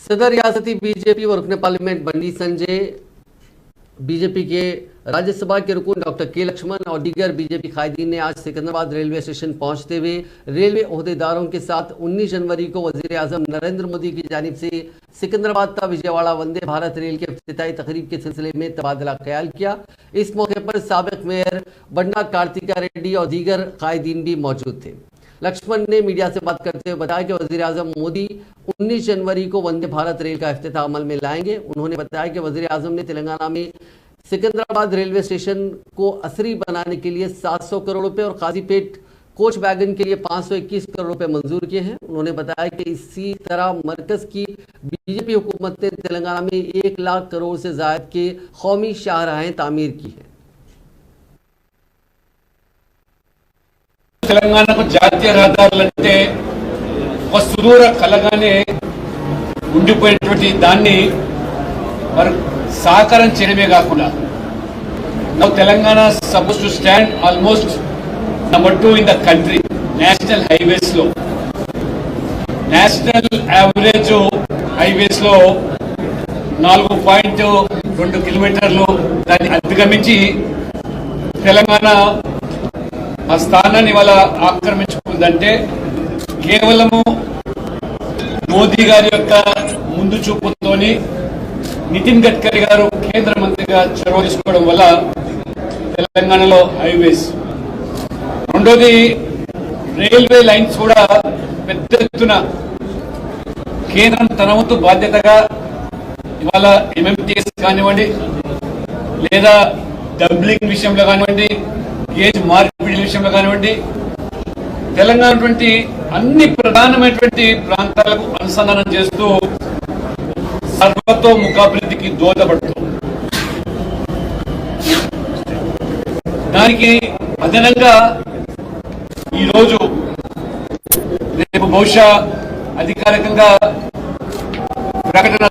सदर रियासती बीजेपी व रुकन पार्लियामेंट बंडी संजय, बीजेपी के राज्यसभा के रुकन डॉक्टर के लक्ष्मण और दीगर बीजेपी कायदीन ने आज सिकंदराबाद रेलवे स्टेशन पहुंचते हुए रेलवे ओहदेदारों के साथ 19 जनवरी को वजीर आजम नरेंद्र मोदी की जानिब से सिकंदराबाद का विजयवाड़ा वंदे भारत रेल के इफ्तिताई तकरीब के सिलसिले में तबादला ख्याल किया। इस मौके पर साबिक मेयर बंडा कार्तिका रेड्डी और दीगर कायदीन भी मौजूद थे। लक्ष्मण ने मीडिया से बात करते हुए बताया कि वजीर आजम मोदी 19 जनवरी को वंदे भारत रेल का इफ्तिताह अमल में लाएंगे। उन्होंने बताया कि वजीर आजम ने तेलंगाना में सिकंदराबाद रेलवे स्टेशन को असरी बनाने के लिए 700 करोड़ रुपए और काजीपेट कोच वैगन के लिए 521 करोड़ रुपए मंजूर किए हैं। उन्होंने बताया कि इसी तरह मरकज की बीजेपी हुकूमत ने तेलंगाना में 1 लाख करोड़ से ज्यादा के कौमी शाहराहें तामीर की है। తెలంగాణకు జాతీయ రహదారులంటే ఒక సుదూర కలగానే ఉండిపోయినటువంటి దాన్ని మరి సాకారం చేయడమే కాకుండా now Telangana suppose to stand almost number 2 in the country national highways లో. నేషనల్ యావరేజ్ హైవేస్ లో 4.2 కిలోమీటర్లు దాన్ని అధిగమించి తెలంగాణ ఆ స్థానాన్ని ఇవాళ ఆక్రమించుకుందంటే కేవలము మోదీ గారి యొక్క ముందు చూపుతోని నితిన్ గడ్కరీ గారు కేంద్ర మంత్రిగా చొరవ తీసుకోవడం వల్ల తెలంగాణలో హైవేస్. రెండోది రైల్వే లైన్స్ కూడా పెద్ద ఎత్తున కేంద్రం తన వంతు బాధ్యతగా ఇవాళ ఎంఎంటీఎస్ కానివ్వండి లేదా డబ్లింగ్ విషయంలో కానివ్వండి గేజ్ మార్పిడి విషయంలో కానివ్వండి తెలంగాణ అన్ని ప్రధానమైనటువంటి ప్రాంతాలకు అనుసంధానం చేస్తూ సర్వతోముఖాభివృద్ధికి దోహదపడుతుంది. దానికి అదనంగా ఈరోజు రేపు బహుశా అధికారికంగా ప్రకటన